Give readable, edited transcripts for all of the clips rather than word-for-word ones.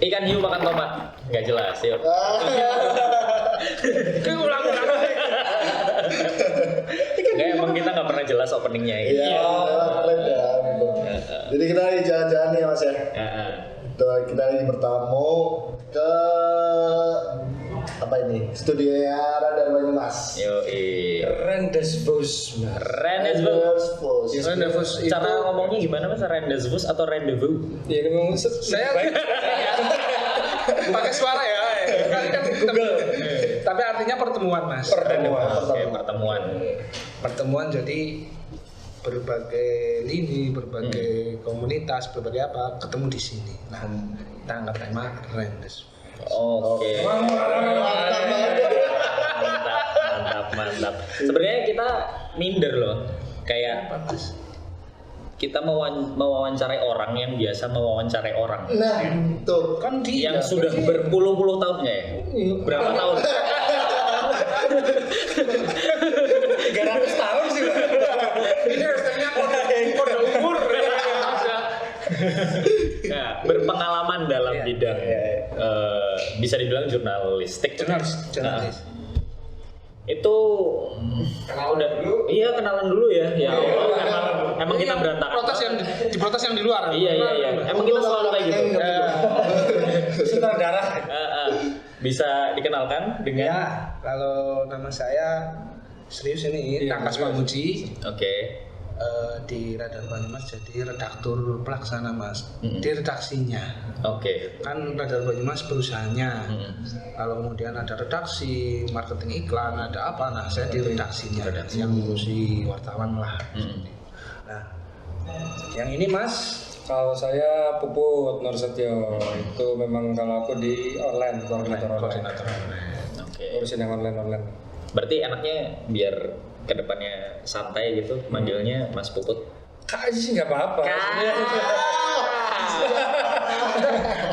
Ikan hiu makan tomat. Nggak jelas, yuk. Ulang-ulang. Nggak, emang kita nggak pernah jelas openingnya gitu. Iya, keren ya. Jadi kita lagi jalan-jalan nih Mas ya. Kita lagi bertamu ke apa ini? Studio Radar Banyumas. Yoi. Rendezvous. Rendezvous. Rendezvous itu Cara ngomongnya gimana Mas? Rendezvous atau rendezvous? ya memang saya pakai suara ya. Kan Google. Tapi artinya pertemuan, Mas. Pertemuan jadi berbagai lini, berbagai komunitas, berbagai apa ketemu di sini. Nah, kita angkat tema Rendezvous. Oke. Mantap. Sebenarnya kita minder loh. Kayak kita mewawancarai orang yang biasa mewawancarai orang. Nah, tuh Kan dia Yang sudah berpuluh-puluh tahun ya? Berapa tahun? 300 tahun sih. Ini hashtagnya kode umur. Nah, berpengalaman dalam bidang bisa dibilang jurnalistik. Jurnalis. Itu udah dulu. Iya, kenalan dulu ya. Ya Allah, emang kita berantakan. Protes yang di luar. Iya. Emang kita selalu kayak gitu. Sutradara. Bisa dikenalkan dengan Ya, kalau nama saya serius ini Tangkas Pamuji. Oke. Di Radar Banyumas jadi redaktur pelaksana Mas. Di redaksinya. Oke. Kan Radar Banyumas perusahaannya. Kalau kemudian ada redaksi, marketing iklan, ada apa? Nah, saya di redaksinya yang ngurusi wartawan lah. Nah, yang ini Mas. Kalau saya Puput Nursetyo, itu memang kalau aku di online, koordinator online. Oke. Urusin yang online. Berarti enaknya biar kedepannya santai gitu, manggilnya Mas Puput. Kak aja sih nggak apa-apa.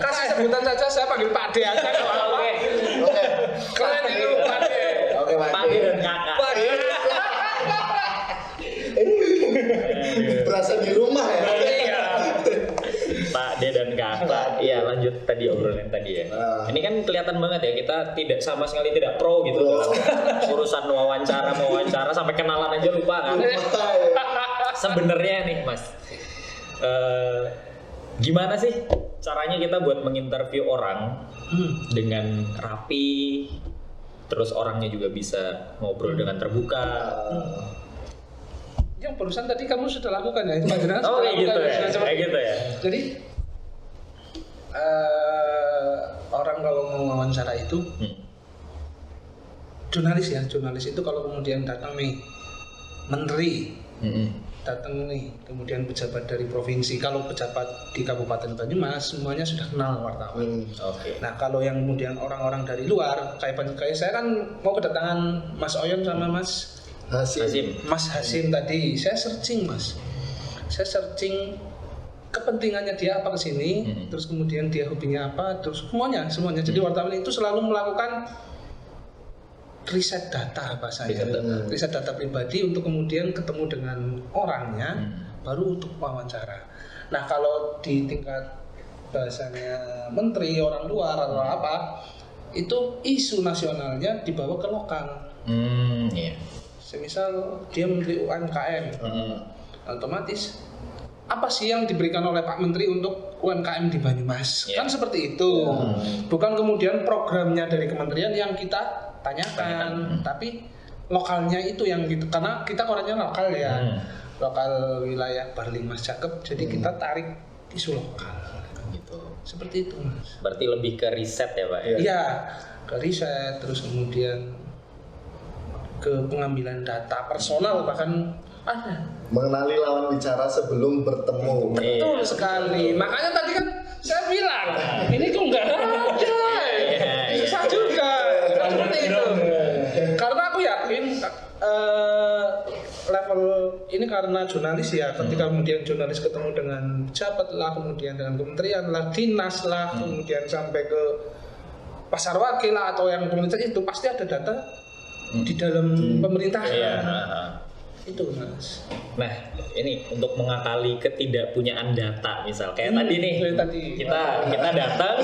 Kasih sebutan saja, saya panggil Pak D aja. Oke. Keren itu Pak D. Oke, Mas. Pak dan Kakak. Berasa di rumah ya. Pak D dan Kakak. Iya, lanjut tadi obrolan tadi ya. Ini kan kelihatan banget ya, kita tidak sama sekali tidak pro gitu dalam urusan wawancara sampai kenalan aja lupa kan. Sebenarnya nih Mas, gimana sih caranya kita buat menginterview orang dengan rapi, terus orangnya juga bisa ngobrol dengan terbuka. Yang barusan tadi kamu sudah lakukan ya, Pak Jenas? Oh kayak gitu ya, kayak gitu ya. Jadi orang kalau mau wawancara itu jurnalis itu kalau kemudian datang nih menteri, datang nih kemudian pejabat dari provinsi, kalau pejabat di Kabupaten Banyumas semuanya sudah kenal wartawan. Oke. Nah kalau yang kemudian orang-orang dari luar kayak saya kan mau kedatangan Mas Oyon sama Mas Hasim tadi, saya searching kepentingannya dia apa kesini, terus kemudian dia hobinya apa, terus semuanya. Jadi wartawan itu selalu melakukan riset data bahasanya, riset data pribadi untuk kemudian ketemu dengan orangnya, baru untuk wawancara. Nah kalau di tingkat bahasanya menteri, orang luar atau apa, itu isu nasionalnya dibawa ke lokal. Iya. Semisal dia menteri UMKM, otomatis apa sih yang diberikan oleh Pak Menteri untuk UMKM di Banyumas? Kan seperti itu. Bukan kemudian programnya dari kementerian yang kita tanyakan, tapi lokalnya itu yang gitu. Karena kita orangnya lokal ya, lokal wilayah Barling Mas Cakep. Jadi kita tarik isu lokal. Gitu. Seperti itu Mas. Berarti lebih ke riset ya Pak? Iya, ke riset, terus kemudian ke pengambilan data personal bahkan ada. Mengenali lawan bicara sebelum bertemu. Betul sekali. Makanya tadi kan saya bilang ini kok nggak ada. Susah juga. Seperti itu. Karena aku yakin level ini karena jurnalis ya. Ketika kemudian jurnalis ketemu dengan pejabat lah, kemudian dengan kementerian lah, dinas lah, kemudian sampai ke pasar wakil lah atau yang komunitas itu pasti ada data di dalam pemerintahan. Itu Mas. Nah, ini untuk mengakali ketidakpunyaan data, misal kayak tadi nih, kita datang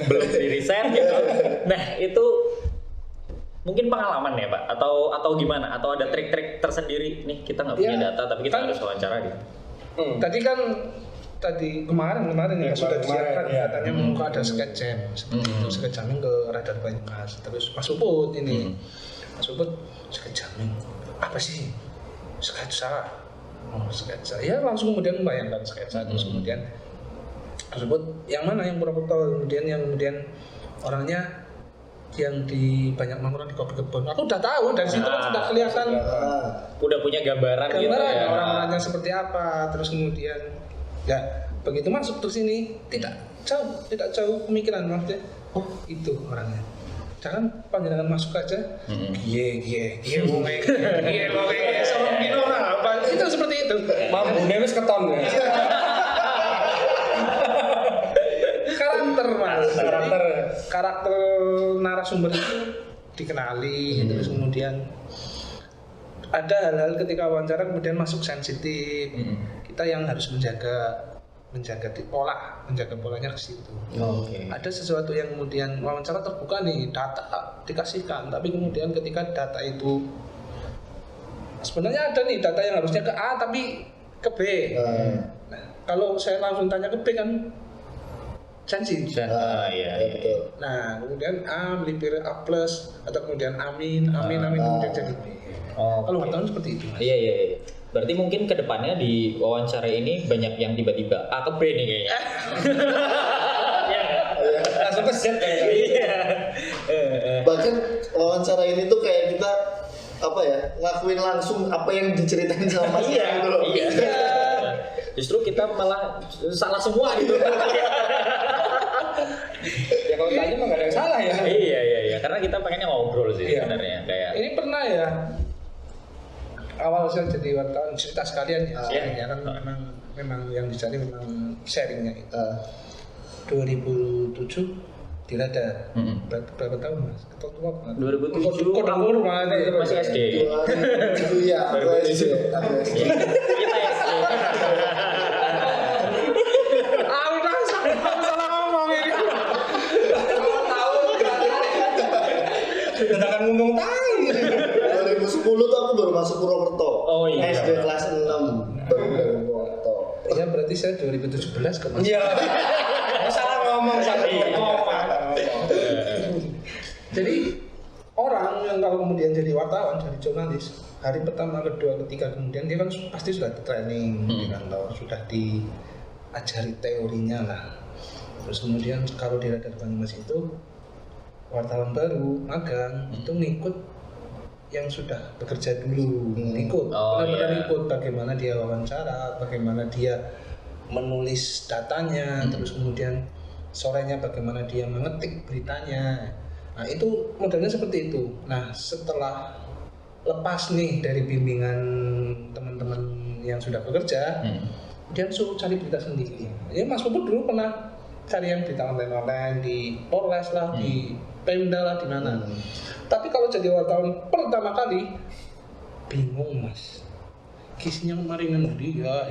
belum di riset gitu. Nah, itu mungkin pengalaman ya Pak, atau gimana? Atau ada trik-trik tersendiri nih kita nggak punya data tapi kita harus wawancara gitu. Tadi kemarin ya sudah disiapkan katanya mau ada sketch jam seperti itu, sketch jamming ke Radar Banyumas. Terus Mas Uput ini, Mas Uput sketch jamming apa sih? Sketsa. Sketsa. Ya langsung kemudian membayangkan sketsa terus kemudian Mas Uput yang mana yang Purwokerto, kemudian orangnya yang di banyak mangkuran di kopi kebun. Aku udah tahu dari situ sudah kelihatan. Udah punya gambaran gitu ya. Orang-orangnya seperti apa. Terus kemudian ya begitu masuk terus ini tidak jauh pemikiran maksudnya. Oh itu orangnya. Jangan panjenengan masuk aja. Gie sama Pino apa itu seperti itu. Mambune wis keton ya. Karakter narasumber itu dikenali terus kemudian ada hal-hal ketika wawancara kemudian masuk sensitif. Kita yang harus menjaga polanya ke situ. Ada sesuatu yang kemudian wawancara terbuka nih, data dikasihkan, tapi kemudian ketika data itu sebenarnya ada nih data yang harusnya ke A tapi ke B. Nah, kalau saya langsung tanya ke B kan sensitif. Nah, kemudian A melipir A plus atau kemudian amin kemudian jadi B. Kalau wartawan seperti itu. Iya. Berarti mungkin kedepannya di wawancara ini banyak yang tiba-tiba A ke B nih kayaknya. Langsung ke Z kayaknya. Bahkan wawancara ini tuh kayak kita ngakuin langsung apa yang diceritain sama Mas gitu loh. Iya. Justru kita malah salah semua gitu. Ya kalau tanya mah nggak ada yang salah ya. Iya. Karena kita pengennya ngobrol sih sebenarnya kayak. Ini pernah ya. Awal saya jadi wartawan cerita sekalian ya. Kan memang yang dicari memang sharingnya itu. 2007 di Radar. Berapa tahun Mas? Atau tua banget? 2007 Kok umur mana itu masih SD. Iya, aku SD. Kita SD. Udah salah ngomong ini. Udah akan ngomong tai. 2010 tuh aku baru masuk Purwokerto. Oh iya. SD kelas 6 baru dari Purwokerto. Ya berarti saya 2017 ke Mas. Iya. Salah ngomong tadi. Jadi orang yang kalau kemudian jadi wartawan, jadi jurnalis, hari pertama, kedua, ketiga kemudian dia kan pasti sudah di training di kantor, sudah diajari teorinya lah. Terus kemudian kalau di Radar Banyumas itu wartawan baru magang itu ngikut yang sudah bekerja dulu, ikut benar-benar ikut bagaimana dia wawancara, bagaimana dia menulis datanya, terus kemudian sorenya bagaimana dia mengetik beritanya. Nah itu modelnya seperti itu. Nah setelah lepas nih dari bimbingan teman-teman yang sudah bekerja, dia suruh cari berita sendiri. Ya Mas Puput dulu pernah cari yang berita online di Polres lah, di Pemda lah, di mana. Tapi kalau jadi wartawan pertama kali bingung Mas. Kisnya kemarin dia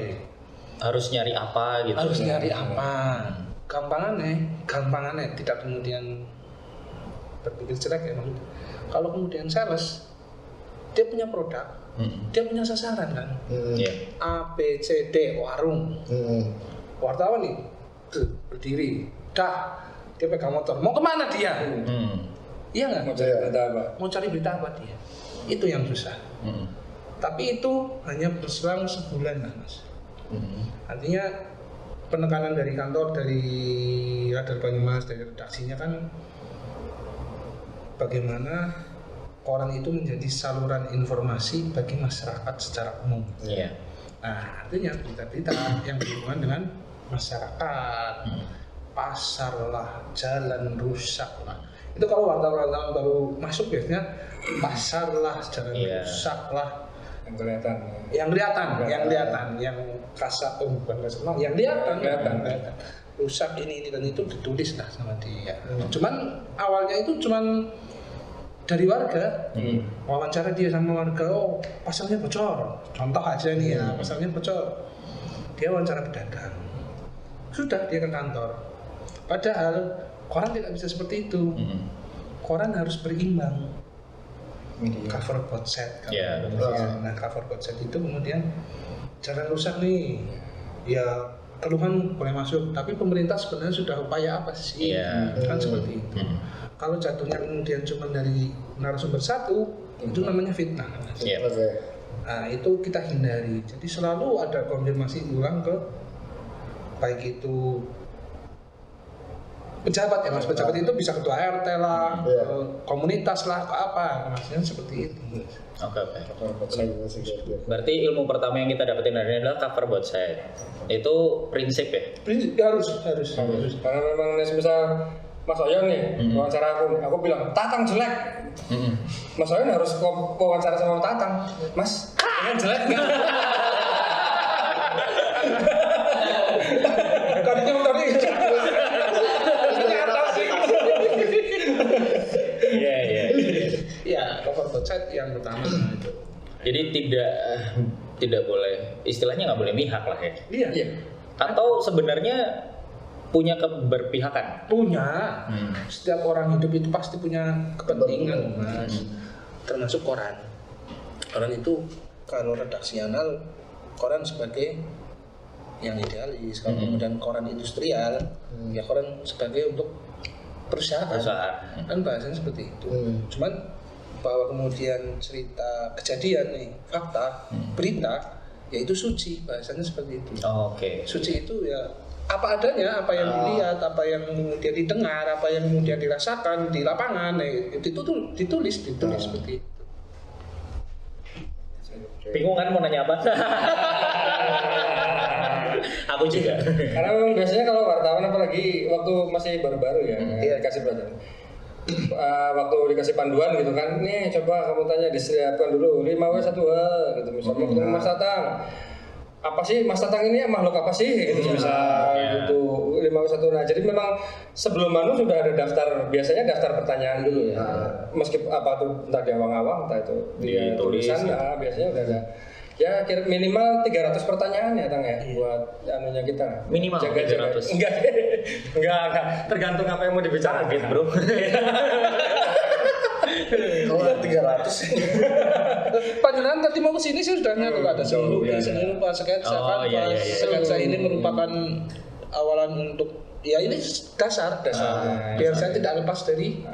harus nyari apa gitu. Harus nyari apa. Gampangannya tidak kemudian berpikir jelek ya maksudnya. Kalau kemudian sales dia punya produk, dia punya sasaran kan. A, B, C, D, warung. Wartawan nih berdiri, dia pegang motor. Mau kemana dia? Iya nggak? Mau cari berita apa dia? Itu yang susah. Tapi itu hanya berselang sebulan lah Mas. Artinya penekanan dari kantor, dari Radar Banyumas, dari redaksinya kan bagaimana koran itu menjadi saluran informasi bagi masyarakat secara umum. Nah, artinya berita-berita yang berhubungan dengan masyarakat, pasar lah, jalan rusak lah. Itu kalau wartawan baru masuk biasanya pasar lah, jalan rusak lah. Yang kelihatan, yang kasar, bukan kasar, yang kelihatan. Rusak ini dan itu ditulis lah sama dia. Cuman awalnya itu cuman dari warga, wawancara dia sama warga, oh pasalnya bocor, contoh aja nih ya, pasalnya bocor, dia wawancara pedagang, sudah dia ke kantor. Padahal koran tidak bisa seperti itu, koran harus berimbang, cover both set, nah cover both set itu kemudian jangan rusak nih, ya keluhan boleh masuk, tapi pemerintah sebenarnya sudah upaya apa sih, kan seperti itu. Kalau jatuhnya kemudian cuma dari narasumber satu, itu namanya fitnah. Nah itu kita hindari. Jadi selalu ada konfirmasi ulang ke baik itu pejabat ya mas, pejabat itu bisa ketua RT lah, komunitas lah, apa, maksudnya seperti itu. Oke. Berarti ilmu pertama yang kita dapetin dari ini adalah cover both side. Itu prinsip ya? Prinsip harus. Karena memang misal Mas Oyon nih, wawancara aku bilang Tatang jelek. Mas Oyon harus wawancara sama Tatang. Mas, ini jelek nggak? Iya, cover both side yang pertama itu. Jadi tidak boleh, istilahnya nggak boleh mihak lah ya? Iya. Atau sebenarnya punya keberpihakan? Punya. Setiap orang hidup itu pasti punya kepentingan, mas. Termasuk koran. Koran itu kalau redaksianal, koran sebagai yang idealis. Kalau kemudian koran industrial, ya koran sebagai untuk perusahaan. Kan bahasanya seperti itu. Cuman bahwa kemudian cerita kejadian nih, fakta, berita, yaitu suci, bahasanya seperti itu. Suci itu ya apa adanya, apa yang dilihat, apa yang kemudian didengar, apa yang kemudian dirasakan di lapangan, itu tuh ditulis seperti itu. Bingung kan mau nanya apa? Aku juga. Karena memang biasanya kalau wartawan apalagi waktu masih baru-baru ya, dikasih pelajaran. Waktu dikasih panduan gitu kan, nih coba kamu tanya disiapkan dulu 5W1H gitu misalnya ketemu Mas Tatang. Apa sih Mas Tatang ini makhluk apa sih gitu misal gitu 5W1. Nah, jadi memang sebelum sudah ada daftar, biasanya daftar pertanyaan dulu ya. Meskipun apa tuh entah di awang-awang entah itu di tulisan biasanya udah ada. Ya minimal 300 pertanyaan ya Tang ya buat anunya kita. Minimal jaga 300. Enggak. Tergantung apa yang mau dibicarakan, Bro. Kalau 300 Panjenengan tadi mau kesini sih sudah ngaku ada seni rupa sketsa kan. Sketsa ini merupakan awalan untuk ya ini dasar. Biar saya tidak lepas dari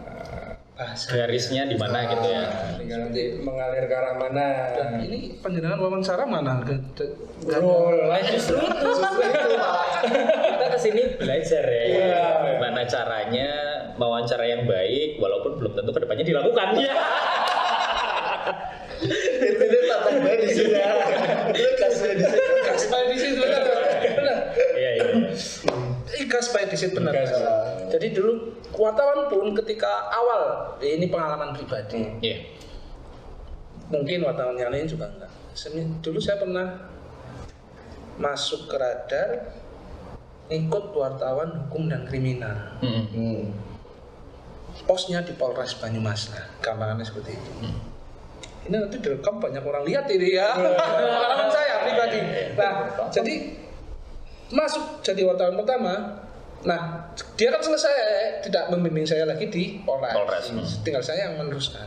garisnya di mana gitu ya. Tinggal nanti mengalir ke arah mana. Dan ini panjenengan wawancara mana? Justru itu Pak. Kita kesini belajar ya. Gimana caranya wawancara yang baik walaupun belum tentu kedepannya dilakukan. Itu tatang baik di sini. Itu kasih baik di situ benar. Iya. Gas baik di situ benar. Jadi dulu wartawan pun ketika awal ini pengalaman pribadi. Mungkin wartawan yang lain juga enggak. Dulu saya pernah masuk ke Radar, ikut wartawan hukum dan kriminal. Posnya di Polres Banyumas, gambarannya seperti itu. Ini nanti direkam banyak orang lihat ini ya. Pengalaman saya pribadi. Nah, jadi masuk jadi wartawan pertama. Nah, dia kan selesai, tidak membimbing saya lagi di Polres. Tinggal saya yang meneruskan.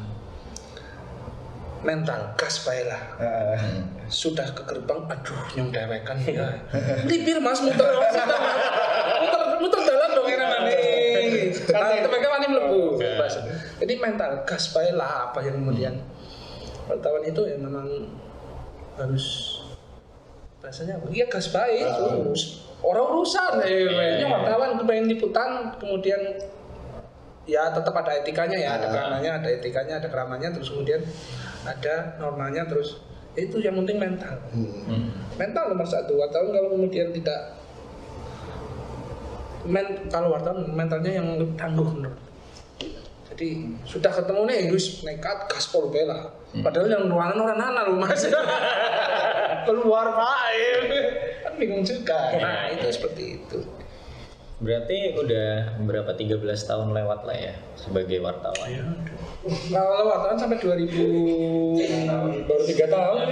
Mental, gas baiklah. Sudah ke gerbang, aduh nyong dewekan ya. Lipir mas, muter dalam dong enak nih. Nah, mereka wani mlebu. Jadi mental, gas baiklah apa yang kemudian wartawan itu ya memang harus bahasanya apa? Iya gas baik, orang urusan ya, wartawan kepengen liputan kemudian ya tetap ada etikanya ya, ada etikanya, ada keramanya, terus kemudian ada normanya, terus ya itu yang penting mental. Mental nomor satu. Wartawan kalau kemudian tidak kalau wartawan mentalnya yang tangguh menurut. Jadi sudah ketemu nih, Gus nekat gaspol bela. Padahal yang ruangan orang nana loh mas. Keluar pak, kan bingung juga. Nah itu seperti itu. Berarti udah berapa 13 tahun lewat lah ya sebagai wartawan. Ya. Kalau wartawan sampai 2000 baru 3 tahun.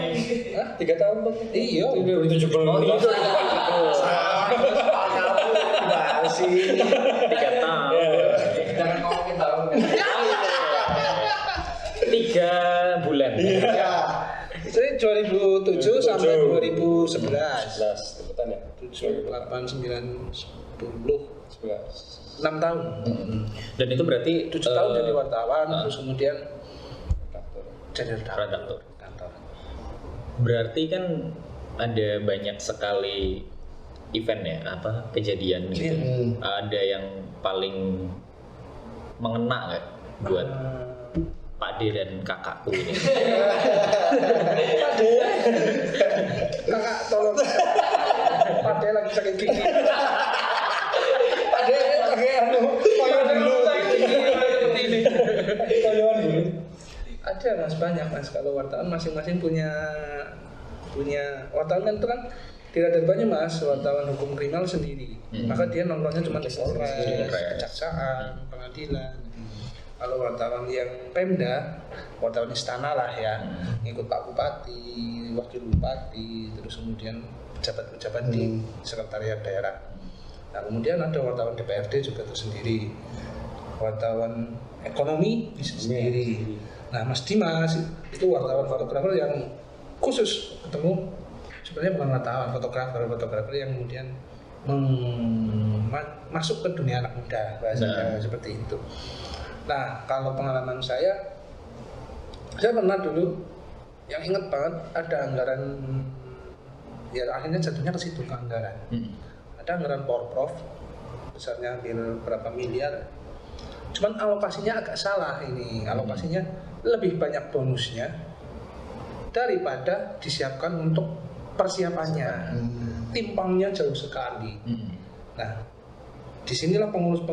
Hah? 3 tahun Bang? iya 2017. Oh, itu. Gimana sih? 3 tahun. Jangan ngomongin tahun. 3 bulan. Iya. Jadi 2007 sampai 2011 cepetan ya. 7, 8, 9, 10 11. 6 tahun. Dan itu berarti 7 tahun jadi wartawan, terus kemudian jadi redaktur. kantor. Berarti kan ada banyak sekali event ya, apa kejadian gitu. Ada yang paling mengena nggak buat Pak D dan kakakku ini? Kakak tolong. Pak D lagi sakit gigi. Pak D pakai koyon dulu. Koyon dulu. Ada mas, banyak mas. Kalau wartawan masing-masing punya wartawan kan itu kan tidak ada banyak mas, wartawan hukum kriminal sendiri. Maka dia nongkrongnya cuma di Polres, kejaksaan, pengadilan. Kalau wartawan yang Pemda, wartawan istana lah ya, ngikut Pak Bupati, Wakil Bupati, terus kemudian pejabat-pejabat di sekretariat daerah. Nah kemudian ada wartawan DPRD juga tersendiri, wartawan ekonomi bisa sendiri. Nah Mas Dimas itu wartawan fotografer yang khusus ketemu, sebenarnya bukan wartawan, fotografer yang kemudian masuk ke dunia anak muda, bahasanya seperti itu. Nah, kalau pengalaman saya pernah dulu yang ingat banget ada anggaran, ya akhirnya jatuhnya ke situ, ke anggaran. Ada anggaran Porprov, besarnya hampir berapa miliar. Cuman alokasinya agak salah ini, alokasinya lebih banyak bonusnya daripada disiapkan untuk persiapannya. Timpangnya jauh sekali. Nah, disinilah pengurus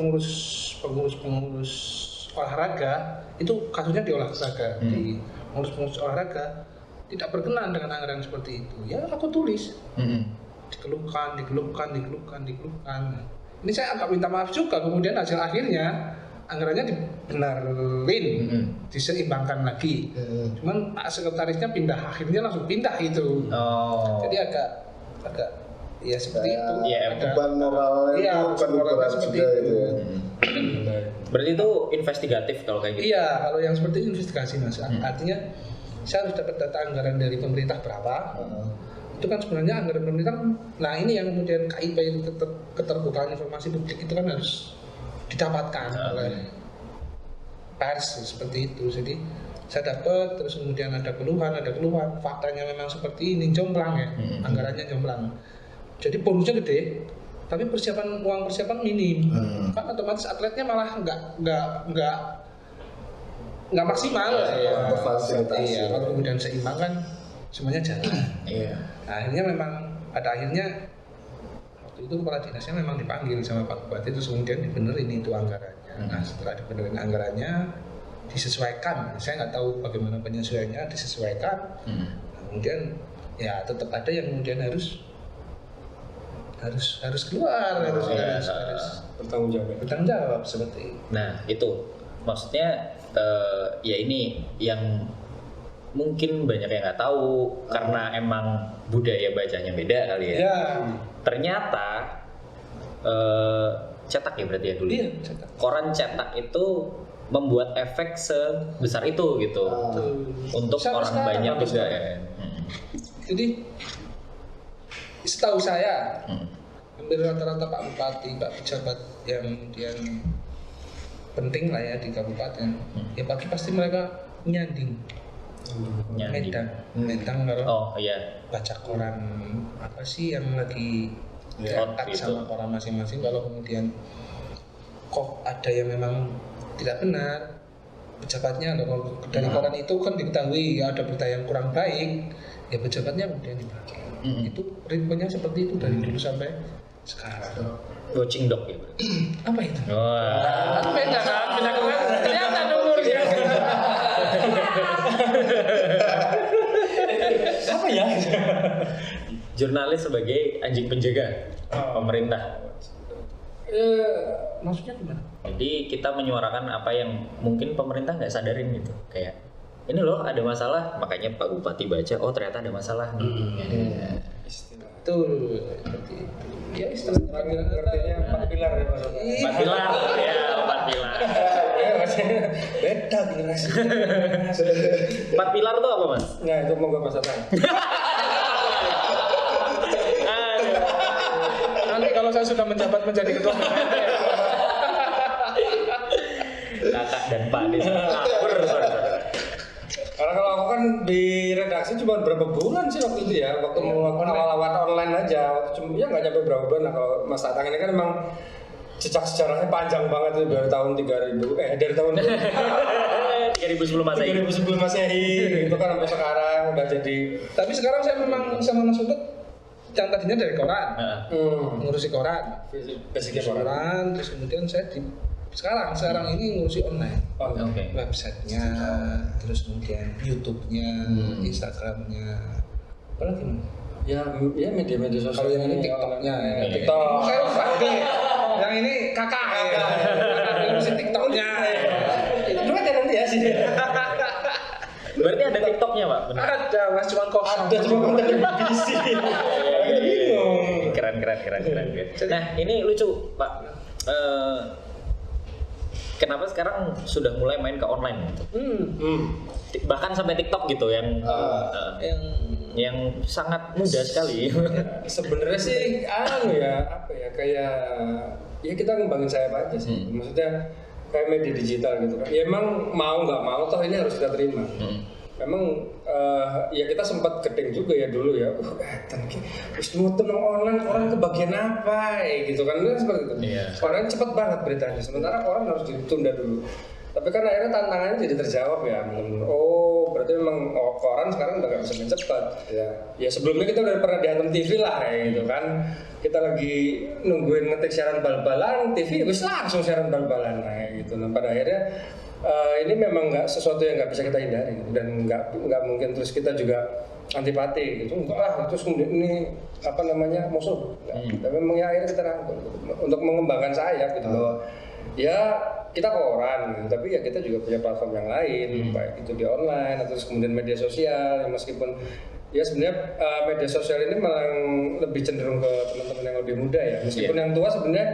olahraga itu kasusnya di olahraga, di pengurus olahraga tidak berkenan dengan anggaran seperti itu. Ya aku tulis, dikeluhkan. Ini saya agak minta maaf juga. Kemudian hasil akhirnya anggarannya dibenerin, diseimbangkan lagi. Cuman sekretarisnya akhirnya langsung pindah itu. Jadi agak ya seperti itu. Ya, beban moralnya itu bukan moralnya seperti itu. Berarti itu investigatif kalau kayak gitu? Iya, kalau yang seperti itu investigasi mas. Artinya saya harus dapat data anggaran dari pemerintah berapa. Itu kan sebenarnya anggaran pemerintah. Nah ini yang kemudian KIP keterbukaan informasi publik itu kan harus didapatkan oleh pers seperti itu. Jadi saya dapat, terus kemudian ada keluhan, faktanya memang seperti ini, jomplang ya, anggarannya jomplang. Jadi bonusnya gede, tapi uang persiapan minim, kan otomatis atletnya malah nggak maksimal. Iya, kalau kemudian seimbang kan semuanya jalan. Nah, akhirnya memang pada akhirnya waktu itu kepala dinasnya memang dipanggil sama Pak Bupati, terus kemudian dibenerin itu anggarannya. Nah setelah dibenerin anggarannya disesuaikan, saya nggak tahu bagaimana penyesuaiannya, disesuaikan. Nah, kemudian ya tetap ada yang kemudian harus keluar, harus bertanggung jawab seperti itu. Nah itu maksudnya ya ini yang mungkin banyak yang nggak tahu karena emang budaya bacanya beda kali ya. Ternyata cetak ya berarti ya dulu. Iya, cetak. Koran cetak itu membuat efek sebesar itu gitu untuk orang banyak juga ya. Jadi setahu saya hampir rata-rata Pak Bupati, Pak pejabat yang penting lah ya di kabupaten, ya pagi pasti mereka nyanding. Medang kalau baca koran apa sih yang lagi diangkat sama koran masing-masing. Kalau kemudian kok ada yang memang tidak benar, pejabatnya dari koran itu kan diketahui ya ada berita yang kurang baik, ya pejabatnya kemudian dipakai. Itu ritmenya seperti itu dari dulu sampai sekarang. Watching dog ya. Apa itu? Beda kan? Kelihatan umurnya. Apa ya? Jurnalis sebagai anjing penjaga pemerintah. Maksudnya gimana? Jadi kita menyuarakan apa yang mungkin pemerintah nggak sadarin gitu. Kayak ini loh ada masalah, makanya Pak Bupati baca, oh ternyata ada masalah. Betul, seperti itu. Ya istilahnya Artinya 4 pilar ya maksudnya. 4 pilar, ya 4 pilar. Ya maksudnya beda generasi. 4 pilar tuh apa mas? Nah itu mau gue pasarkan. nanti kalau saya sudah menjabat menjadi ketua Kakak dan Pak Anies kabur saudara. Karena kalau aku kan di redaksi cuma berapa bulan sih waktu itu ya, waktu mau awal-awal online aja, cuma ya nggak nyampe berapa bulan. Nah kalau Mas Tatang ini kan emang jejak sejarahnya panjang banget itu dari tahun 3000 dari tahun 3010 Masehi. 2010 Masehi itu kan sampai sekarang udah jadi. tapi sekarang saya memang sama Mas Utut yang tadinya dari koran ngurusi koran Basicnya koran. koran terus kemudian saya sekarang ini ngurusi online Oke. websitenya terus kemudian YouTube-nya Instagram-nya apalagi Mas? Ya media-media sosial. Kalau yang ini TikTok-nya ya. TikTok. Saya lupa. Yang ini kakak ya. Ngurusi TikTok-nya. Itu juga ada nanti ya sih. Berarti ada TikToknya Pak? Benar. Ada Mas cuma kosong. Ada cuma konten yang BBC. Bingung. Keren. Nah ini lucu Pak. Kenapa sekarang sudah mulai main ke online gitu? Bahkan sampai TikTok gitu yang sangat mudah sekali. Sebenarnya sih kayak ya kita ngembangin sayap aja sih. Maksudnya kayak media digital gitu kan. Ya emang mau nggak mau toh ini harus kita terima. Memang ya kita sempat gedeng juga ya dulu ya. Terus nonton online orang kebagian apa gitu kan seperti itu. Orang cepat banget beritanya. Sementara orang harus ditunda dulu. Tapi kan akhirnya tantangannya jadi terjawab ya. Oh berarti memang koran sekarang udah gak bisa main cepat. Ya sebelumnya kita udah pernah dihantam TV lah gitu kan. Kita lagi nungguin ngetik siaran bal-balan, TV ya langsung siaran bal-balan gitu. Nah pada akhirnya ini memang nggak sesuatu yang nggak bisa kita hindari dan nggak mungkin terus kita juga antipati gitu. Terus kemudian ini musuh. Tapi memang ya akhirnya kita rangkul untuk mengembangkan sayap gitu bahwa ya kita koran gitu, tapi ya kita juga punya platform yang lain baik itu di online atau kemudian media sosial yang meskipun ya sebenarnya media sosial ini malah lebih cenderung ke teman-teman yang lebih muda ya meskipun yang tua sebenarnya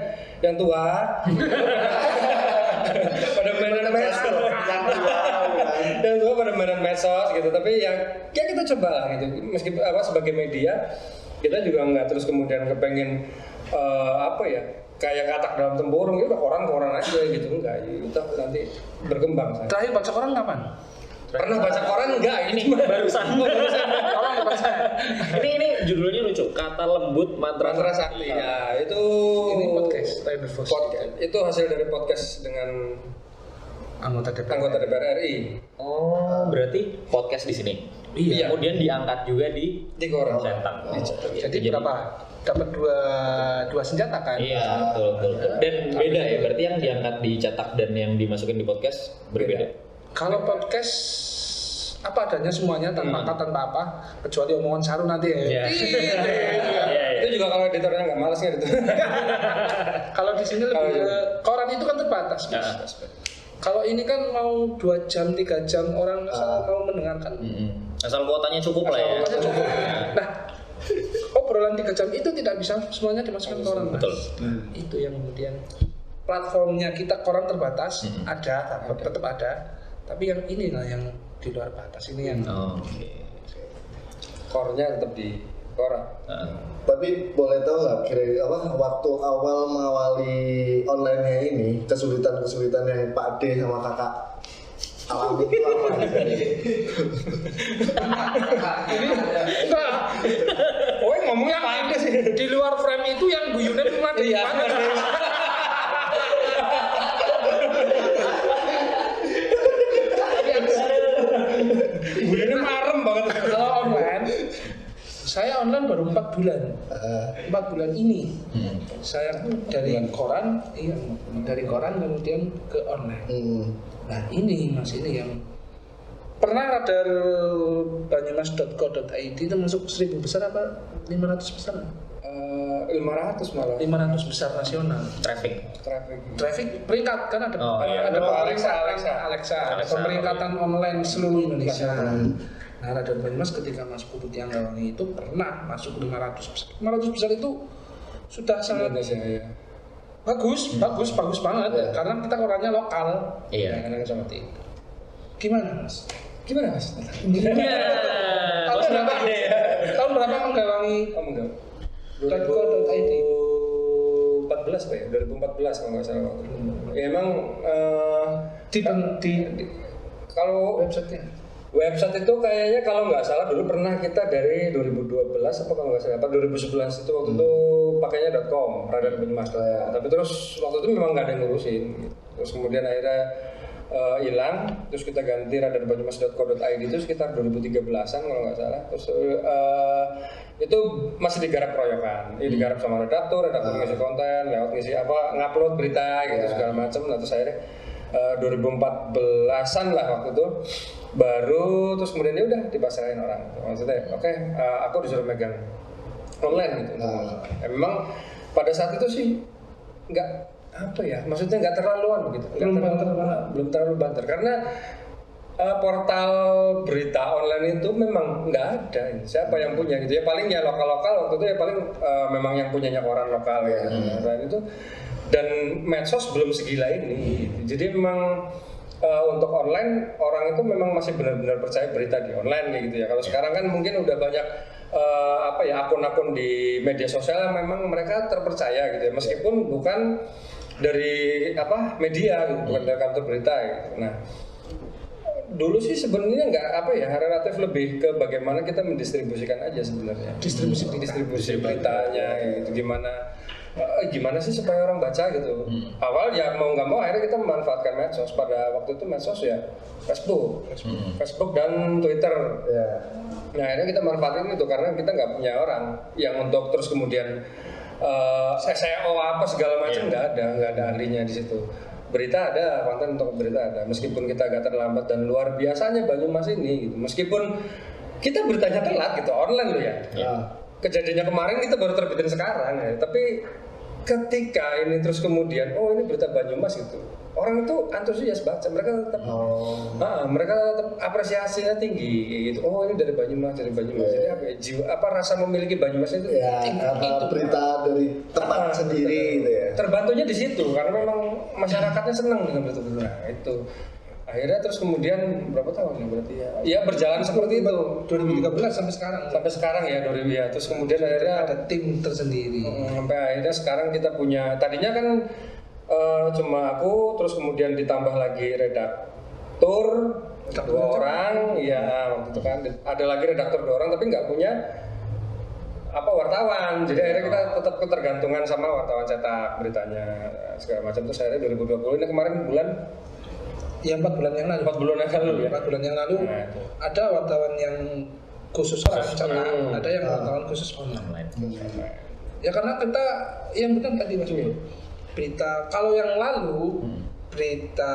pada mainan medsos yang tua pada mainan medsos gitu tapi ya kita coba lah gitu meskipun sebagai media kita juga nggak terus kemudian kepengen kayak katak dalam tempurung ya udah koran aja gitu enggak kita nanti berkembang saya. Terakhir baca koran kapan? Pernah baca koran enggak ini barusan tolong baca. Ini judulnya lucu, kata lembut mantra sakti ya itu ini podcast itu hasil dari podcast dengan anggota DPR RI. Oh berarti podcast di sini. Iya. Kemudian diangkat juga di koran cetak. Jadi berapa? Dapat dua senjata kan? Iya betul. Dan beda ya, berarti yang diangkat dicetak dan yang dimasukin di podcast berbeda. Kalau podcast apa adanya semuanya tanpa kata tanpa apa kecuali omongan Saru nanti ya. Itu juga kalau editornya nggak malas gitu. Kalau di sini lebih koran itu kan terbatas. Kalau ini kan mau 2 jam 3 jam orang mau mendengarkan. Asal kuotanya cukup lah ya. Nah, obrolan 3 jam itu tidak bisa semuanya dimasukkan ke koran. Betul. Itu yang kemudian platformnya kita koran terbatas tetap ada, tapi yang inilah yang di luar batas ini yang. Core-nya tetap di koran. Tapi boleh tahu nggak kira-kira waktu awal mengawali online-nya ini kesulitan yang Pak D sama kakak alami itu apa? Ngomongnya apa ini sih? Di luar frame itu yang guyunan mati banget. Guyunan marem banget. Kalau online, saya online baru 4 bulan. 4 bulan ini. Saya dari koran kemudian ke online. Nah ini Mas ini yang pernah radar banyumas.co.id itu masuk 1000 besar apa 500 besar? 500 malah. 500 besar nasional. Traffic. Peringkat kan ada ada Alexa. Pemeringkatan online seluruh Indonesia. Nah, Radar Banyumas ketika masuk ke Tianggawangi itu pernah masuk 500 besar. 500 besar itu sudah sangat bagus banget karena kita orangnya lokal. Iya. Karena seperti itu. Gimana Mas? Tahun berapa menggawangi .co.id? 2014 Pak ya, 2014 kalau nggak salah waktu itu. Ya emang di kalau website itu kayaknya kalau nggak salah dulu pernah kita dari 2012 apa kalau nggak salah 2011 itu waktu itu pakainya .com, Radar Banyumas. Tapi terus waktu itu memang nggak ada yang ngurusin. Terus kemudian akhirnya hilang, terus kita ganti radarbanyumas.co.id itu sekitar 2013an kalau nggak salah. Terus itu masih digarap proyokan, digarap sama redaktur ngisi konten, lewat ngisi ngupload berita gitu segala macam. Nah terus akhirnya 2014an lah waktu itu baru terus kemudian dia udah dipasrahin orang. Maksudnya aku disuruh megang online gitu. Memang pada saat itu sih nggak maksudnya nggak terlaluan begitu, belum terlalu banter karena portal berita online itu memang nggak ada siapa yang punya gitu ya, paling ya lokal waktu itu ya paling memang yang punyanya orang lokal ya dan medsos belum segila ini gitu. Jadi memang untuk online orang itu memang masih benar-benar percaya berita di online gitu ya. Kalau sekarang kan mungkin udah banyak akun-akun di media sosial memang mereka terpercaya gitu ya, meskipun bukan dari media gitu, bukan dari kantor berita gitu. Nah dulu sih sebenarnya relatif lebih ke bagaimana kita mendistribusikan aja sebenarnya, distribusi beritanya gitu, gimana sih supaya orang baca gitu. Awal ya mau nggak mau akhirnya kita memanfaatkan medsos. Pada waktu itu medsos ya Facebook dan Twitter. Nah akhirnya kita manfaatin itu karena kita nggak punya orang yang untuk terus kemudian SEO apa segala macam nggak ada ahlinya di situ. Berita ada, konten untuk berita ada. Meskipun kita agak terlambat dan luar biasanya Banyumas ini gitu. Meskipun kita beritanya telat gitu, online loh ya. Kejadiannya kemarin kita baru terbitin sekarang ya. Tapi ketika ini terus kemudian ini berita Banyumas gitu. Orang itu antusias baca, mereka tetap apresiasinya tinggi gitu. Ini dari Banyumas. Jadi rasa memiliki Banyumas itu tinggi karena berita dari tempat sendiri gitu ya. Terbantunya di situ karena memang masyarakatnya senang dengan berita-berita. Nah, itu. Akhirnya terus kemudian berapa tahun ya berarti ya berjalan seperti itu 2013 sampai sekarang ya terus kemudian akhirnya ada tim tersendiri sampai akhirnya sekarang kita punya, tadinya kan cuma aku, terus kemudian ditambah lagi redaktur 2 orang ya waktu itu kan ada lagi redaktur 2 orang tapi nggak punya wartawan, jadi akhirnya kita tetap ketergantungan sama wartawan cetak beritanya segala macam. Terus akhirnya 2020 ini kemarin bulan 4 bulan yang lalu 4 bulan yang lalu ada wartawan yang khusus cetak, ada yang wartawan khusus online. Ya karena kita yang benar tadi Mas, berita kalau yang lalu berita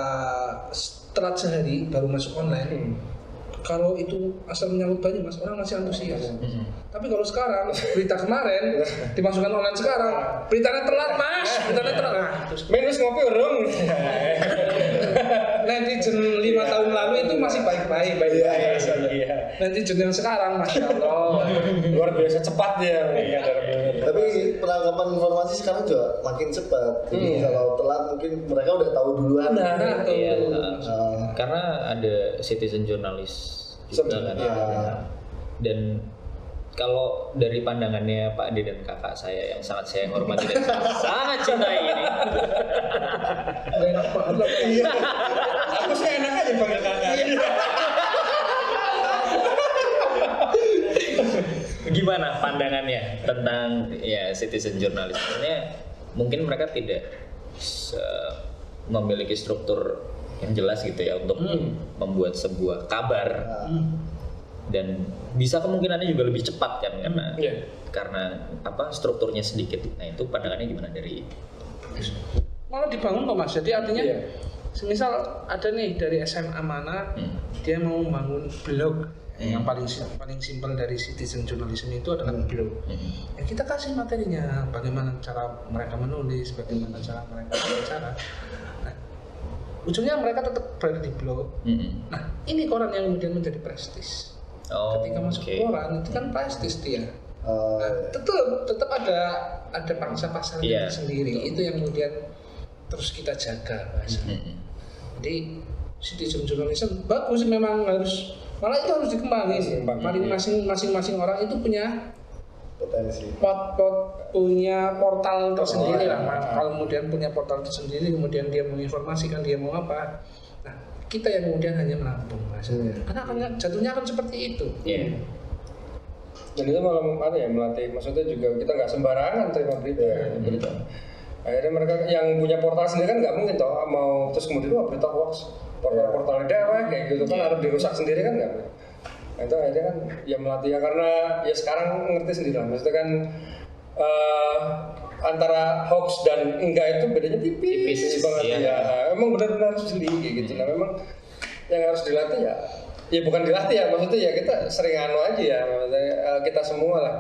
setelah sehari baru masuk online, kalau itu asal menyangkut Banyumas orang masih antusias. Tapi kalau sekarang berita kemarin dimasukkan online sekarang, beritanya telat Mas, minus ngopi urung. Netizen 5 tahun lalu itu masih baik-baik. Netizen yang sekarang Masya Allah luar biasa cepat ya. Tapi penangkapan informasi sekarang juga makin cepat. Jadi kalau telat mungkin mereka udah tahu duluan. Karena ada citizen jurnalis juga kan ya. Dan kalau dari pandangannya Pak Ade dan kakak saya yang sangat saya hormati dan sangat cintai ini, aku sih enak aja panggil kakak. Gimana pandangannya tentang citizen jurnalis? Sebenarnya mungkin mereka tidak memiliki struktur yang jelas gitu ya untuk membuat sebuah kabar. Dan bisa kemungkinannya juga lebih cepat kan karena strukturnya sedikit. Nah itu pandangannya gimana dari? Malah dibangun kok Mas. Jadi artinya misal ada nih dari SMA mana dia mau membangun blog Yang paling simpel dari citizen journalism itu adalah blog. Ya kita kasih materinya, bagaimana cara mereka menulis, bagaimana cara mereka berbicara. Nah, ujungnya mereka tetap berada di blog. Nah, ini koran yang kemudian menjadi prestis. Ketika masuk koran itu kan prestis dia. Nah, tetap ada pangsa pasarnya sendiri. Itu yang kemudian terus kita jaga bahasanya. Jadi citizen journalism bagus, memang malah itu harus dikembangin. Masing-masing orang itu punya potensi. Punya portal tersendiri lah. Kalau kemudian punya portal tersendiri, kemudian dia menginformasikan dia mau apa. Nah, kita yang kemudian hanya menampung bahasanya. Karena jatuhnya akan seperti itu. Dan itu malah melatih, maksudnya juga kita nggak sembarangan terima berita. Akhirnya mereka yang punya portal sendiri kan nggak mungkin toh mau terus kemudian berita hoax portal daerah kayak gitu kan harus dirusak sendiri kan nggak. Nah, itu akhirnya kan ya melatih ya, karena ya sekarang ngerti sendiri lah, maksudnya kan antara hoax dan enggak itu bedanya tipis banget ya. Emang benar-benar harus jeli gitu. Nah memang yang harus dilatih ya bukan dilatih ya, maksudnya ya kita sering aja ya, maksudnya kita semua lah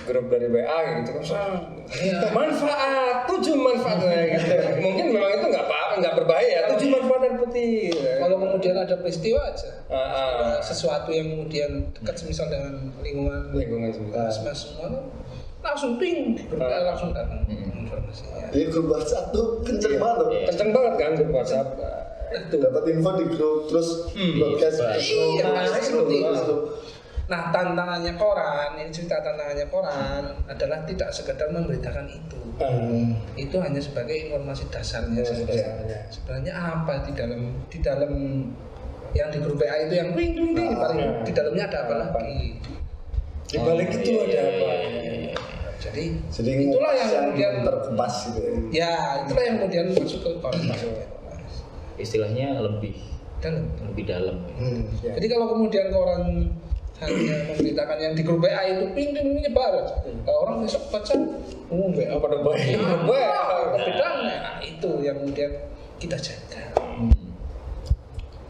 grup dari WA gitu kan manfaat 7 manfaatnya gitu. Mungkin memang itu nggak berbahaya, 7 manfaat dan putih. Kalau kemudian ada peristiwa aja, sesuatu yang kemudian dekat semisal dengan lingkungan semua langsung ping langsung datang informasinya. Jadi grup WhatsApp tuh kenceng banget. Kenceng banget kan grup WhatsApp. Itu dapat info di grup terus broadcast seperti itu. Nah, tantangannya koran, ini cerita tantangannya koran adalah tidak sekedar memberitakan itu. Itu hanya sebagai informasi dasarnya saja. Sebenarnya apa di dalam yang di grup WA itu yang wing di dalamnya ada apa lagi? Di balik itu ada apa? Jadi itulah yang kemudian terkemas gitu ya. Ya, itulah yang kemudian masuk ke koran. Istilahnya lebih dalam. Jadi kalau kemudian koran hanya memberitakan yang di grup WA itu ping nyebar, orang besok baca WA pada baik. Perbedaannya itu yang kemudian kita jaga.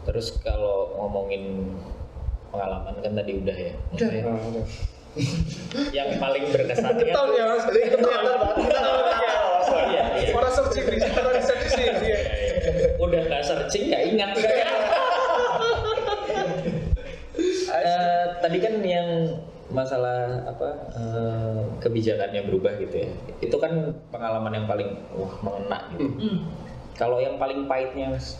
Terus kalau ngomongin pengalaman kan tadi udah ya. Udah. Yang paling berkesan kan. Tahu ya Mas. Orang searching di sini. Udah nggak searching nggak ingat. Tadi kan yang masalah kebijakannya berubah gitu ya. Itu kan pengalaman yang paling mengena gitu. Kalau yang paling pahitnya Mas?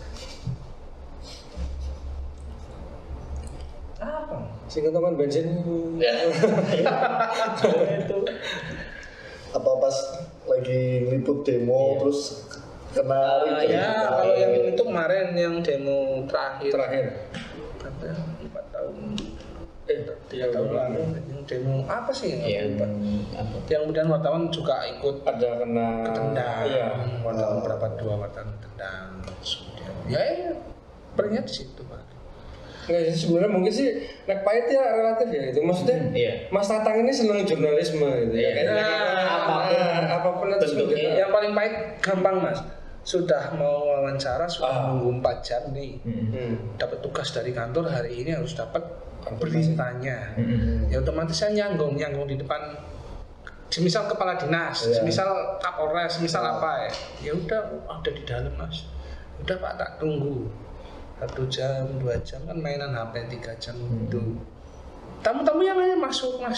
Apa? Singketongan bensin. Itu. Apa pas lagi liput demo terus kena kalau yang itu kemarin yang demo terakhir. 4 tahun 3 tahun lalu yang demo apa sih yang kemudian wartawan juga ikut ada kena ketendang wartawan berapa 2 wartawan ketendang ya pernya di situ Pak. Nggak sih, sebenarnya mungkin sih naik pahit ya relatif ya itu maksudnya Mas Tatang ini senang jurnalisme gitu apapun itu bentuknya. Yang paling pahit gampang Mas, sudah mau wawancara sudah nunggu 4 jam nih dapat tugas dari kantor hari ini harus dapat beritanya ya otomatis saya nyanggung di depan semisal kepala dinas semisal kapolres semisal apa ya udah ada di dalam Mas, udah Pak tak tunggu 1 jam 2 jam kan mainan HP 3 jam itu tamu-tamu yang lain masuk kan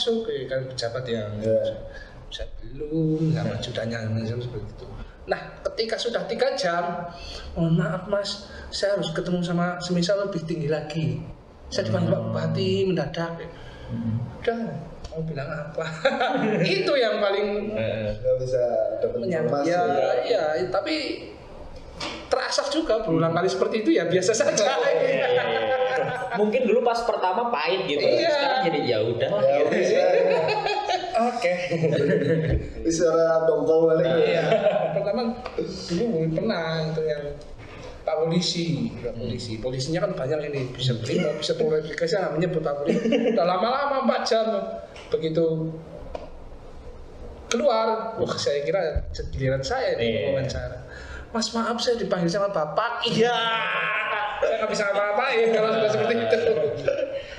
pejabat yang bisa belum sama judanya seperti itu. Nah, ketika sudah 3 jam, mohon maaf Mas, saya harus ketemu sama semisal lebih tinggi lagi. Saya dipanggil Pak Bupati mendadak. Udah, mau bilang apa? Itu yang paling nggak bisa dapat informasi. Ya, tapi terasa juga berulang kali seperti itu ya biasa saja. Mungkin dulu pas pertama pahit gitu. Sekarang jadi ya udah lah. Oke. Bicara dongkol balik. Iya. Pertama dulu pernah itu yang Pak polisinya kan banyak ini bisa terima bisa klarifikasi nggak menyebut Pak polisi. Udah lama-lama 4 jam begitu keluar, saya kira giliran saya ini wawancara. Mas maaf saya dipanggil sama Bapak. Iya. Saya nggak bisa apa-apain kalau sudah seperti itu.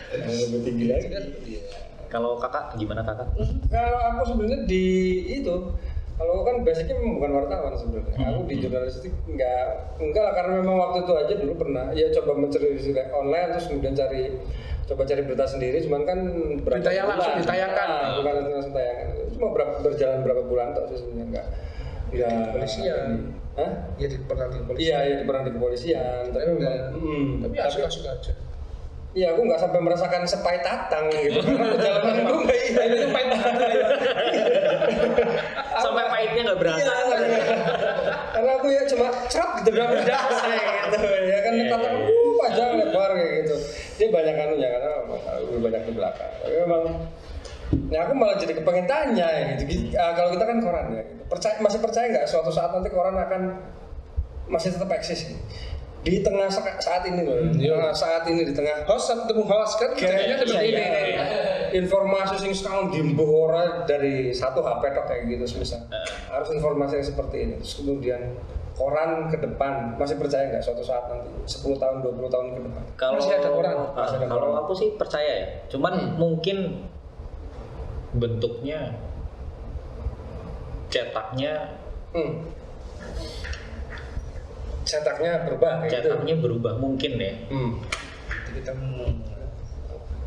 Yang lebih tinggi lagi kan. Kalau kakak gimana kakak? Kalau aku sebenarnya di itu, kalau kan basicnya memang bukan wartawan sebenarnya. Aku di jurnalistik enggak lah, karena memang waktu itu aja dulu pernah ya coba mencari online terus kemudian coba cari berita sendiri, cuman kan Berita yang langsung ditayangkan. bukan langsung tayangkan. Cuma berjalan berapa bulan tok sih sebenarnya enggak. Di kepolisian. Hah? Ya di peran di kepolisian. Iya, ya pernah di kepolisian. Tapi memang Tapi asik-asik aja. iya, aku nggak sampai merasakan sepai tatang gitu. Karena perjalanan aku nggak iya. Itu pahit banget. Sampai pahitnya nggak berasa. Karena aku ya cuma cerot gitu dalam selesai gitu. Ya kan tatang panjang lebar kayak gitu. Dia banyak anunya karena lebih banyak di belakang. Tapi memang nah aku malah jadi kepengen tanya gitu. Kalau kita kan koran ya. Masih percaya nggak suatu saat nanti koran akan masih tetap eksis? Di tengah saat ini loh, saat ini di tengah Host ketemu host kan kayaknya seperti ini. Informasi sing sekarang dimbuh ora dari satu HP tok kayak gitu misal. Harus informasi yang seperti ini. Terus kemudian koran ke depan masih percaya nggak suatu saat nanti 10 tahun 20 tahun ke depan? Kalau Masih ada koran? Kalau aku sih percaya ya. Cuman mungkin bentuknya cetaknya cetaknya berubah kayak gitu. cetaknya berubah mungkin ya. Jadi kita mau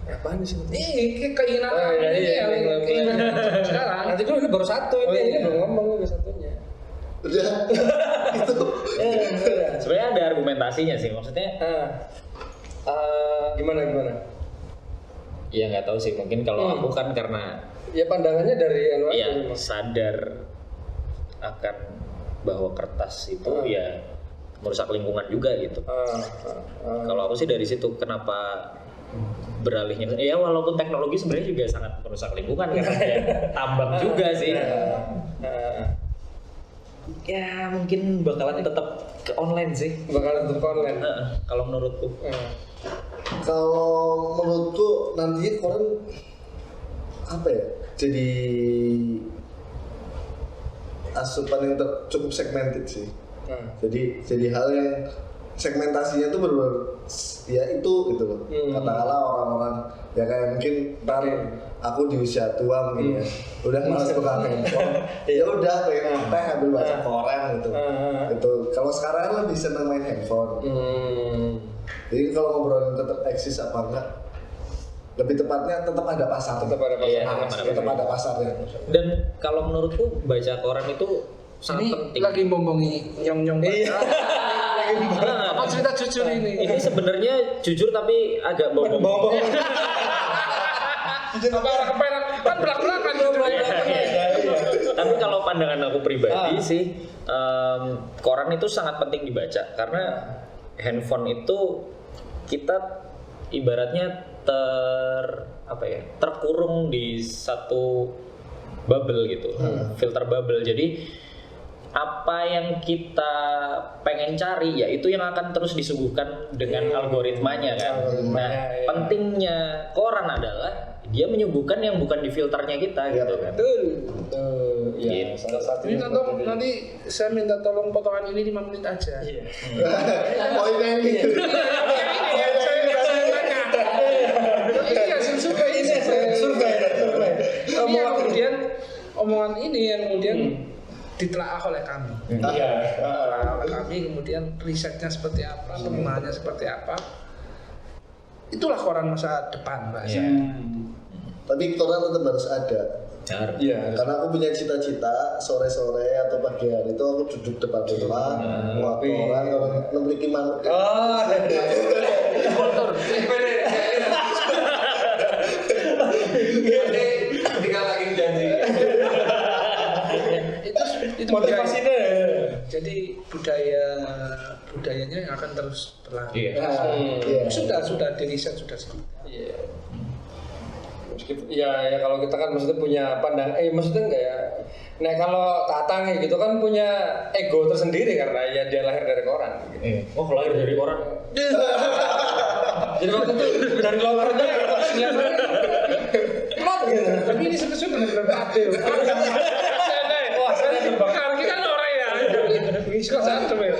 Apaan sih? keinginan kami ini yang keinginan sekarang. Nanti dulu ini baru satu, ini belum ngomong ini satunya. Udah itu. Sebenarnya ada argumentasinya sih, maksudnya Gimana? ya nggak tahu sih, mungkin kalau aku kan karena Ya pandangannya dari anu ya aja. sadar akan bahwa kertas itu ya merusak lingkungan juga gitu. Kalau aku sih dari situ kenapa beralihnya ya walaupun teknologi sebenarnya juga sangat merusak lingkungan karena ya tambang juga sih. Ya mungkin bakalan tetap ke online sih. Bakalan tetap online. Kalau menurutku. Kalau menurutku nanti koran apa ya? Jadi asupan yang cukup segmented sih. Jadi hal yang segmentasinya tuh benar-benar ya itu gitu loh. Katakanlah orang-orang ya kayak mungkin ntar aku di usia tua mungkin ya udah malas buka handphone, ya udah pengen teh ambil baca koran gitu. Itu kalau sekarang kan lebih seneng main handphone. Jadi kalau ngobrolin tetap eksis apa enggak, lebih tepatnya tetap ada pasar. Tetap ada pasar. Iya, tetap ada pasarnya. Dan kalau menurutku baca koran itu sangat Ini penting. lagi ngomongin nyong-nyong baca. Apa cerita jujur ini? Ini sebenarnya jujur tapi agak bohong. Apa orang keperak kan belak-belakan Tapi kalau pandangan aku pribadi sih, koran itu sangat penting dibaca karena handphone itu kita ibaratnya terkurung di satu bubble gitu, filter bubble. Jadi apa yang kita pengen cari ya itu yang akan terus disuguhkan dengan algoritmanya kan. Nah, pentingnya koran adalah dia menyuguhkan yang bukan di filternya kita gitu kan. Betul. Ya, Gitu. salah satu. Ini nanti saya minta tolong potongan ini 5 menit aja. Poinnya ini. Iya, survei ini. Survei. Ini yang kemudian omongan ini yang kemudian ditelaah oleh kami. Ditelaah oleh kami, kemudian risetnya seperti apa, penggunaannya seperti apa. Itulah koran masa depan, Mbak. Tapi koran tetap harus ada. Iya. Karena aku punya cita-cita sore-sore atau pagi hari itu aku duduk depan rumah, muat koran, kalau memiliki manuk. Tinggal lagi janji. Itu Motivasinya. jadi budayanya yang akan terus berlanjut. Iya. Sudah di riset sudah sih. Iya. Ya kalau kita kan maksudnya punya maksudnya enggak ya. Nah kalau Tatang gitu kan punya ego tersendiri karena ya dia lahir dari koran. Gitu. Oh, lahir dari koran. Jadi waktu itu dari lokernya Tapi ini sebenarnya benar-benar adil. Wah, saya tebak. Kita orang ya. Bisa satu ya.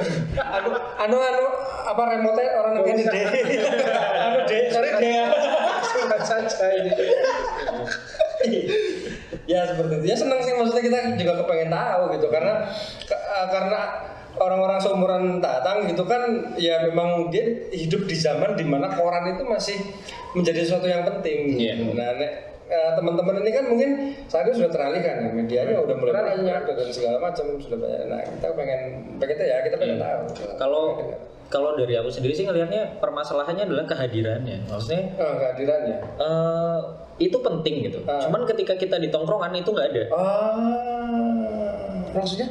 Anu apa remote orang yang ini deh. Anu deh, sorry deh. Sudah saja ini. Ya seperti itu. Ya senang sih, maksudnya kita juga kepengen tahu gitu karena orang-orang seumuran Tatang gitu kan ya memang dia hidup di zaman dimana koran itu masih menjadi sesuatu yang penting. Nah, teman-teman ini kan mungkin saat ini sudah teralihkan ya, medianya udah mulai banyak dan segala macam sudah banyak. Nah kita pengen tahu. Kalau dari aku sendiri sih ngelihatnya permasalahannya adalah kehadirannya. Maksudnya kehadirannya itu penting gitu. Cuman ketika kita di tongkrongan itu nggak ada. Maksudnya?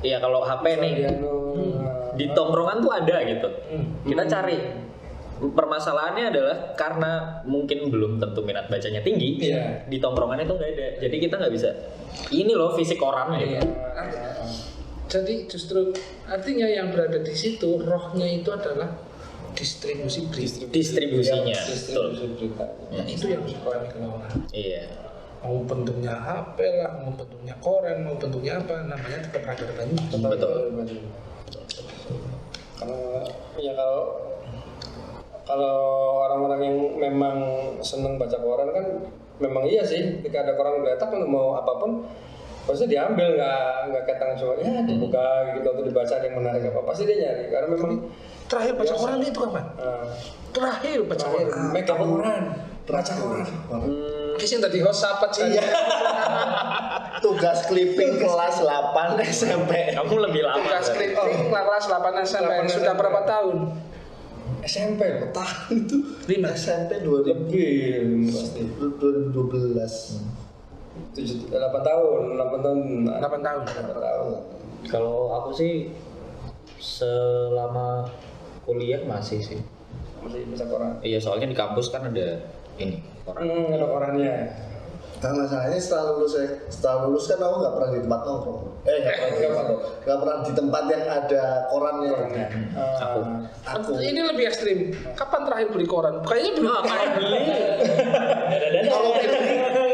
Iya kalau HP nih di tongkrongan tuh ada gitu. Kita cari. Permasalahannya adalah karena mungkin belum tentu minat bacanya tinggi. Di tongkrongan itu nggak ada. Jadi kita nggak bisa. Ini loh fisik koran gitu. Jadi justru artinya yang berada di situ rohnya itu adalah distribusi berita. Distribusinya. Distribusi berita. Itu yang dikurangi kelola. Iya. Mau bentuknya HP lah, mau bentuknya koran, mau bentuknya apa, namanya tetap ada banyak. Betul. Kalau orang-orang yang memang senang baca koran kan memang iya sih, ketika ada koran geletak mau apapun pasti diambil, nggak ketang cuma ya dibuka gitu atau dibaca ada yang menarik apa pasti dia nyari karena memang terakhir baca koran itu kapan? Terakhir baca koran. Megang koran, baca koran. Kisah tadi host apa sih? Tugas clipping kelas 8 SMP. Kamu lebih lama. Tugas clipping kelas 8 SMP. Sudah berapa tahun? SMP Tahun itu 5 SMP lebih pasti 2012. 8 tahun. Kalau aku sih selama kuliah masih sih. Masih baca koran. Iya soalnya di kampus kan ada ini koran. Ada korannya. Nah masalahnya setelah lulus kan aku nggak pernah di tempat nongkrong. Nggak pernah di tempat yang ada korannya. Aku. Ini lebih ekstrim. Kapan terakhir beli koran? Kayaknya belum.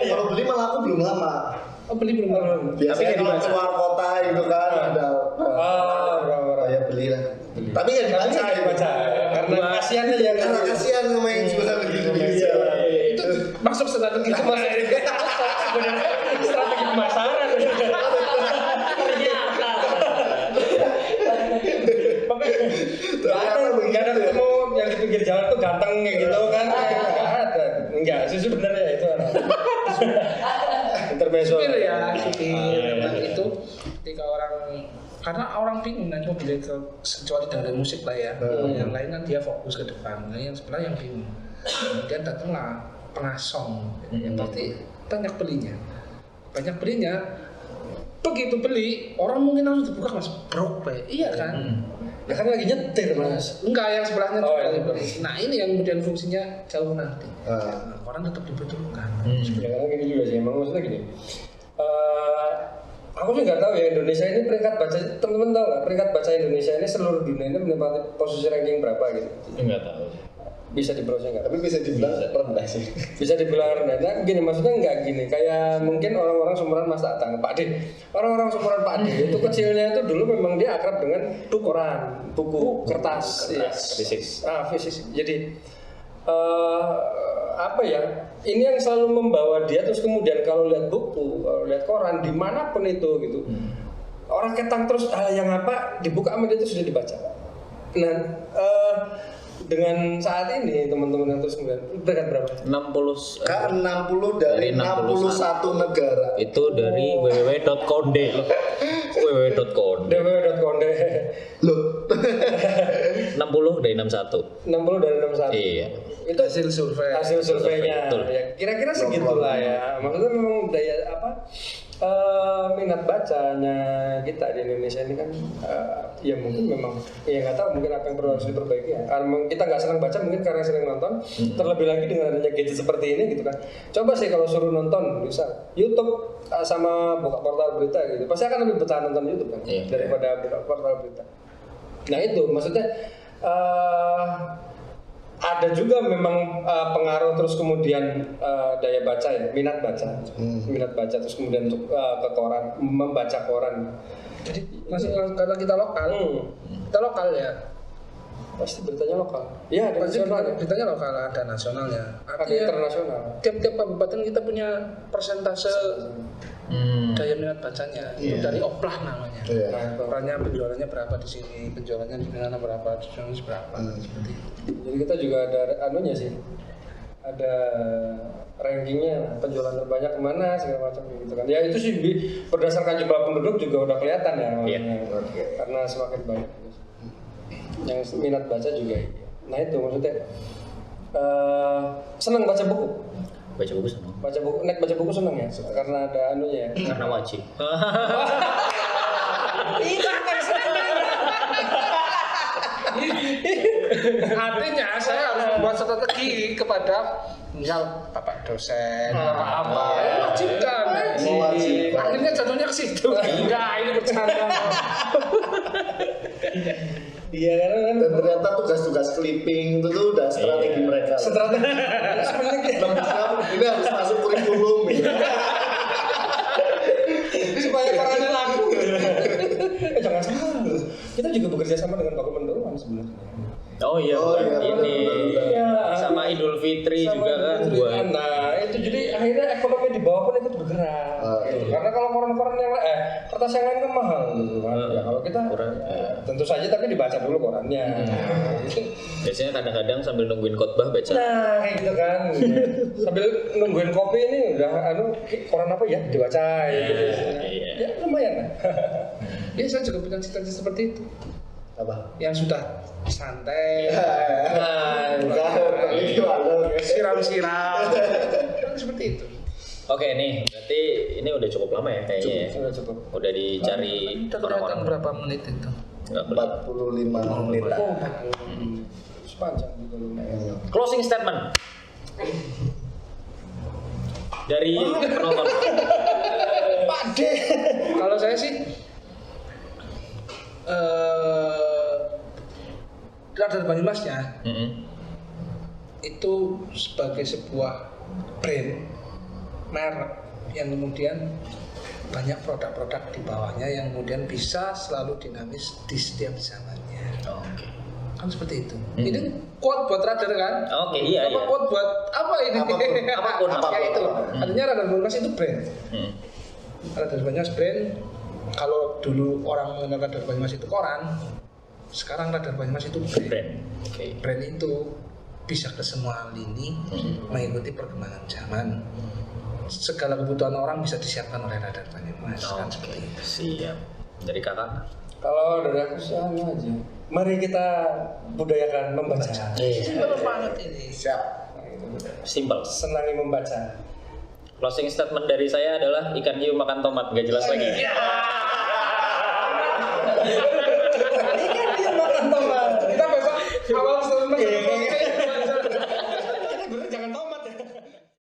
Kalau beli malah aku belum lama. Oh beli belum. Biasanya kalau keluar kota itu kan ada. Ya beli lah. Tapi nggak dibaca. Karena kasihan aja. Karena kasihan sama yang jual gitu. Itu masuk strategi sebenarnya strategi pemasaran. Nggak ada ketemu yang di pinggir jalan tuh ganteng kayak gitu kan? Nggak ada. Enggak sih sebenarnya itu. Intermezzo. Supir ya, itu ketika karena orang bingung nanti mau beli kecuali dengan musik lah ya. Yang lain kan dia fokus ke depan, nah yang sebelah yang bingung. Kemudian datanglah pengasong, yang pasti banyak belinya. Begitu beli, orang mungkin langsung dibuka mas, brok iya kan? Ya kan lagi nyetir mas. Enggak, yang sebelahnya beli. Nah ini yang kemudian fungsinya jauh nanti. Orang tetap dibutuhkan. Ya karena gini juga sih, emang maksudnya gini. Aku sih nggak tahu ya Indonesia ini peringkat baca, teman-teman tahu nggak peringkat baca Indonesia ini seluruh dunia ini menempati posisi ranking berapa gitu? Enggak tahu. Bisa di browsing nggak? Tapi bisa dibilang rendah sih. Bisa dibilang rendah. Nah, gini maksudnya nggak gini. Kayak mungkin orang-orang seumuran Mas Tatang, Pak D. Orang-orang seumuran Pak D itu kecilnya itu dulu memang dia akrab dengan koran, buku, kertas, fisik. Fisik. Jadi apa ya? Ini yang selalu membawa dia terus kemudian kalau lihat buku, kalau lihat koran dimanapun itu gitu. Orang ketang terus yang apa dibuka sama dia itu sudah dibaca. Nah, dengan saat ini teman-teman yang terus kemudian peringkat berapa? 60 dari 61 negara. Itu dari www.konde. www.konde. Loh. 60 dari 61. 60 dari 61. Iya. Itu Hasil surveinya. Betul. Ya, kira-kira segitulah ya. Maksudnya memang daya minat bacanya kita di Indonesia ini kan ya mungkin memang ya nggak tahu mungkin apa yang perlu harus diperbaiki ya. Karena kita nggak senang baca mungkin karena sering nonton. Terlebih lagi dengan adanya gadget seperti ini gitu kan. Coba sih kalau suruh nonton bisa YouTube sama buka portal berita gitu. Pasti akan lebih betah nonton YouTube kan daripada buka portal berita. Nah itu maksudnya ada juga memang pengaruh terus kemudian daya baca ya, minat baca terus kemudian untuk ke koran, membaca koran Jadi masih karena kita lokal ya. Pasti beritanya lokal. Iya, ada Pasti nasional. beritanya lokal, ada nasionalnya. Ada internasional. Tiap-tiap kabupaten kita punya persentase daya minat bacanya. Itu dari Oplah namanya. Penjualannya berapa di sini, penjualannya di mana berapa, penjualannya berapa, seperti itu. Jadi kita juga ada anunya sih. Ada rankingnya, penjualan terbanyak kemana segala macam gitu kan. Ya itu sih berdasarkan jumlah penduduk juga udah kelihatan ya. Karena semakin banyak yang minat baca juga. Nah itu maksudnya senang baca buku. Baca buku senang. Baca buku senang ya, karena ada anunya ya. Karena wajib. Itu bukan senang. Artinya saya harus membuat strategi kepada misal bapak dosen, bapak apa, wajibkan. Akhirnya jatuhnya ke situ. Enggak, ini bercanda. Iya karena kan. Dan ternyata tugas-tugas clipping itu tuh udah strategi mereka. Strategi. Ini harus masuk kurikulum gitu. Supaya perannya laku. Jangan salah. Kita juga bekerja sama dengan Pak Mendoan sebenarnya. Oh iya, ini sama Idul Fitri sama juga kan buat. Nah itu jadi akhirnya ekonomi di bawah pun ikut bergerak. Karena kalau koran-koran yang kertas yang lain kan mahal gitu kan. Ya kalau kita tentu saja tapi dibaca dulu korannya. Biasanya kadang-kadang sambil nungguin khotbah baca. Nah kayak gitu kan. Sambil nungguin kopi ini udah koran apa ya dibaca. Ya lumayan lah. Ya saya juga punya cita-cita seperti itu. Apa? Yang sudah santai, siram-siram, kan seperti itu. Oke nih, berarti ini udah cukup lama ya kayaknya. Cukup. Udah dicari Kita kelihatan orang-orang. berapa menit itu? 45 menit. Sepanjang juga lumayan. Closing statement dari penonton. Pade. Kalau saya sih Radar Banyumasnya itu sebagai sebuah brand merek yang kemudian banyak produk-produk di bawahnya yang kemudian bisa selalu dinamis di setiap zamannya. Oke. Kan seperti itu. Ini quote buat Radar kan? Oke, iya. Quote buat apa ini? Apapun. Ya itu. Artinya Radar Banyumas itu brand. Radar Banyumas brand. Kalau dulu orang mengenal Radar Banyumas itu koran, sekarang Radar Banyumas itu brand. Brand itu bisa ke semua lini, mengikuti perkembangan zaman. Segala kebutuhan orang bisa disiapkan oleh Radar Banyumas. Kan seperti itu. Siap. Dari kakak? Kalau dari aku sama aja. Mari kita budayakan membaca. Simpel banget ini. Siap. Simple. Senangi membaca. Closing statement dari saya adalah ikan hiu makan tomat, gak jelas lagi.